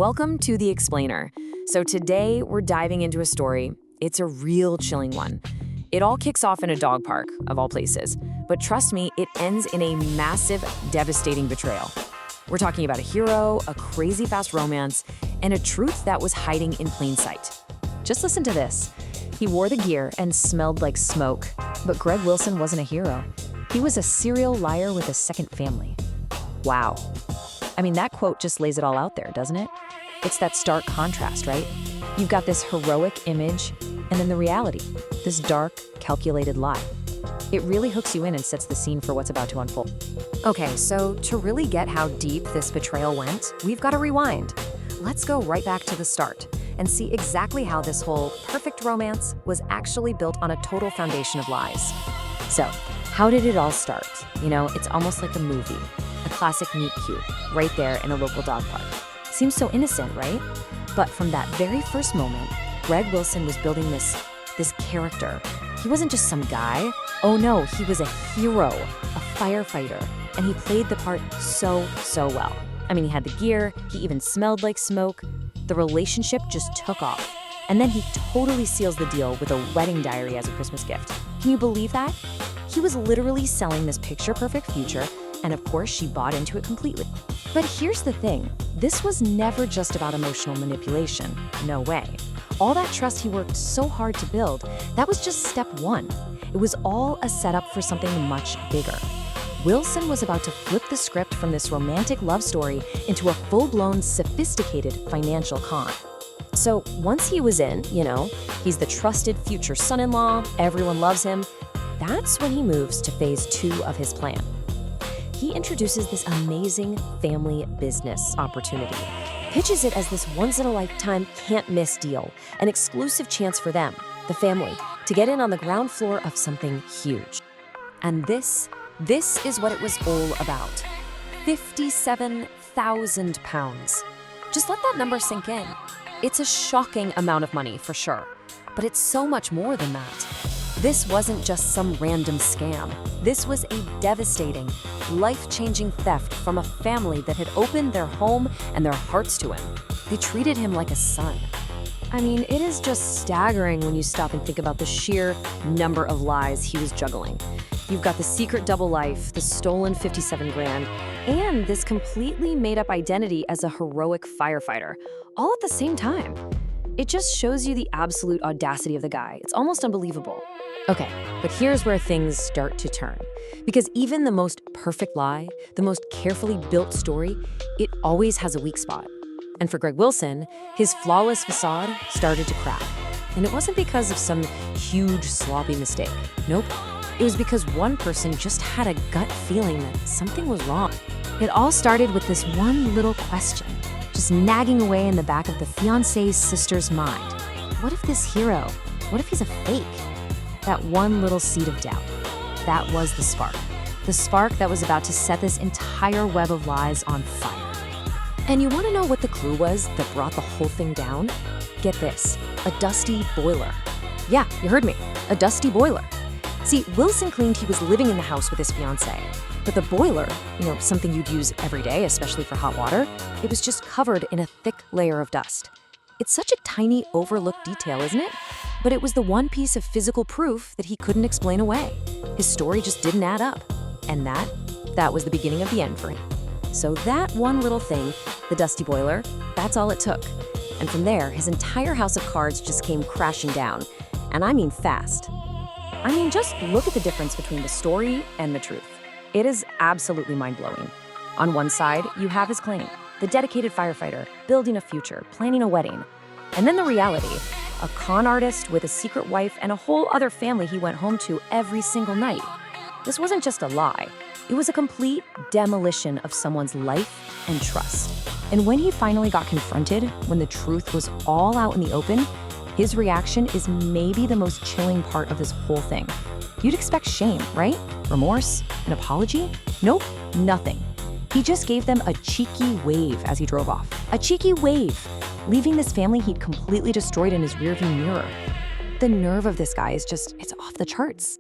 welcome to The Explainer. So today we're diving into a story. It's a real chilling one. It all kicks off in a dog park, of all places. But trust me, it ends in a massive, devastating betrayal. We're talking about a hero, a crazy fast romance, and a truth that was hiding in plain sight. Just listen to this. He wore the gear and smelled like smoke. But Greg Wilson wasn't a hero. He was a serial liar with a second family. Wow. I mean, that quote just lays it all out there, doesn't it? It's that stark contrast, right? You've got this heroic image, and then the reality, this dark, calculated lie. It really hooks you in and sets the scene for what's about to unfold. Okay, so to really get how deep this betrayal went, we've got to rewind. Let's go right back to the start and see exactly how this whole perfect romance was actually built on a total foundation of lies. So, how did it all start? You know, it's almost like a movie, a classic meet cute, right there in a local dog park. Seems so innocent, right? But from that very first moment, Greg Wilson was building this character. He wasn't just some guy. Oh no, he was a hero, a firefighter, and he played the part so well. I mean, he had the gear, he even smelled like smoke. The relationship just took off. And then he totally seals the deal with a wedding diary as a Christmas gift. Can you believe that? He was literally selling this picture-perfect future, and of course, she bought into it completely. But here's the thing, this was never just about emotional manipulation. No way. All that trust he worked so hard to build, that was just step one. It was all a setup for something much bigger. Wilson was about to flip the script from this romantic love story into a full-blown, sophisticated financial con. So once he was in, he's the trusted future son-in-law, everyone loves him, that's when he moves to phase 2 of his plan. He introduces this amazing family business opportunity, pitches it as this once-in-a-lifetime can't-miss deal, an exclusive chance for them, the family, to get in on the ground floor of something huge. And this is what it was all about. £57,000. Just let that number sink in. It's a shocking amount of money, for sure, but it's so much more than that. This wasn't just some random scam. This was a devastating, life-changing theft from a family that had opened their home and their hearts to him. They treated him like a son. I mean, it is just staggering when you stop and think about the sheer number of lies he was juggling. You've got the secret double life, the stolen 57 grand, and this completely made-up identity as a heroic firefighter, all at the same time. It just shows you the absolute audacity of the guy. It's almost unbelievable. Okay, but here's where things start to turn. Because even the most perfect lie, the most carefully built story, it always has a weak spot. And for Greg Wilson, his flawless facade started to crack. And it wasn't because of some huge, sloppy mistake. Nope. It was because one person just had a gut feeling that something was wrong. It all started with this one little question, just nagging away in the back of the fiancé's sister's mind. What if this hero, what if he's a fake? That one little seed of doubt. That was the spark. The spark that was about to set this entire web of lies on fire. And you want to know what the clue was that brought the whole thing down? Get this, a dusty boiler. Yeah, you heard me, a dusty boiler. See, Wilson claimed he was living in the house with his fiancée, but the boiler, something you'd use every day, especially for hot water, it was just covered in a thick layer of dust. It's such a tiny, overlooked detail, isn't it? But it was the one piece of physical proof that he couldn't explain away. His story just didn't add up. And that was the beginning of the end for him. So that one little thing, the dusty boiler, that's all it took. And from there, his entire house of cards just came crashing down. And I mean fast. I mean, just look at the difference between the story and the truth. It is absolutely mind-blowing. On one side, you have his claim, the dedicated firefighter, building a future, planning a wedding. And then the reality, a con artist with a secret wife and a whole other family he went home to every single night. This wasn't just a lie. It was a complete demolition of someone's life and trust. And when he finally got confronted, when the truth was all out in the open, his reaction is maybe the most chilling part of this whole thing. You'd expect shame, right? Remorse? An apology? Nope, nothing. He just gave them a cheeky wave as he drove off. A cheeky wave, leaving this family he'd completely destroyed in his rearview mirror. The nerve of this guy is it's off the charts.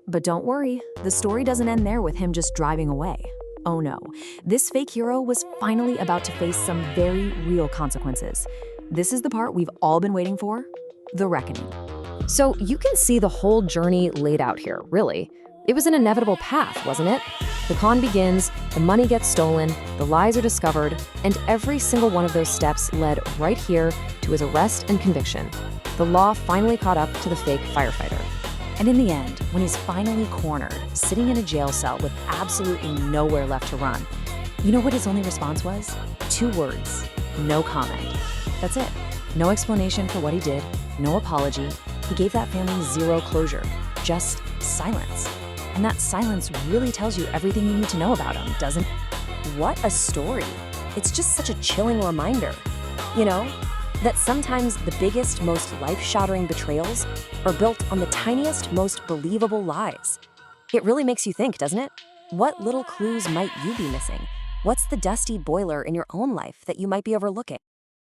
But don't worry, the story doesn't end there with him just driving away. Oh no, this fake hero was finally about to face some very real consequences. This is the part we've all been waiting for, the reckoning. So you can see the whole journey laid out here, really. It was an inevitable path, wasn't it? The con begins, the money gets stolen, the lies are discovered, and every single one of those steps led right here to his arrest and conviction. The law finally caught up to the fake firefighter. And in the end, when he's finally cornered, sitting in a jail cell with absolutely nowhere left to run, you know what his only response was? 2 words, no comment. That's it. No explanation for what he did, no apology. He gave that family 0 closure, just silence. And that silence really tells you everything you need to know about him, doesn't it? What a story. It's just such a chilling reminder. You know, that sometimes the biggest, most life-shattering betrayals are built on the tiniest, most believable lies. It really makes you think, doesn't it? What little clues might you be missing? What's the dusty boiler in your own life that you might be overlooking?